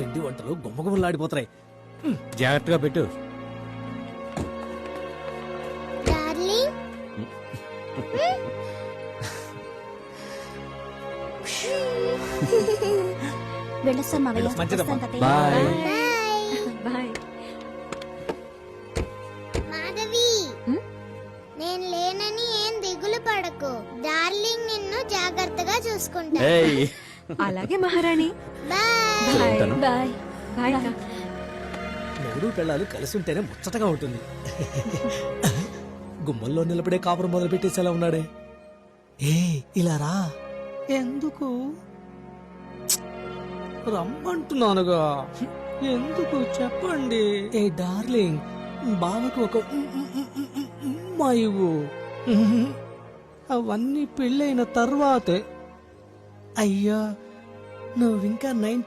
పిండి వంటలు గుమ్మగుమ్మలాడిపోతాయి. జాగ్రత్తగా పెట్టు. డార్లింగ్ వెళ్ళొస్తాం మావయ్య. మంచిదమ్మా. వస్తాం తాతయ్య. బాయ్. బాయ్. మాధవి నేను లేనని ఏం దిగులు పడకు. డార్లింగ్ నిన్ను జాగ్రత్తగా చూసుకుంటా. ఏయ్. అలాగే మహారాణి. బాయ్. బాయ్ ఉంటాను. బాయ్ బాయ్ అక్క. మూడు పెళ్ళాలు కలిసి ఉంటేనే ముచ్చటగా ఉంటుంది. గుమ్మల్లో నిలబడే కాపురం మొదలు పెట్టేసేలా ఉన్నాడే. ఏ ఇలా రా. ఎందుకు రమ్మంటున్నానుగా, ఎందుకు చెప్పండి. ఏ డార్లింగ్, బావకు ఒక ఇవ్వు. అవన్నీ పెళ్ళైన తర్వాతే. అయ్యా, నువ్వింకా 9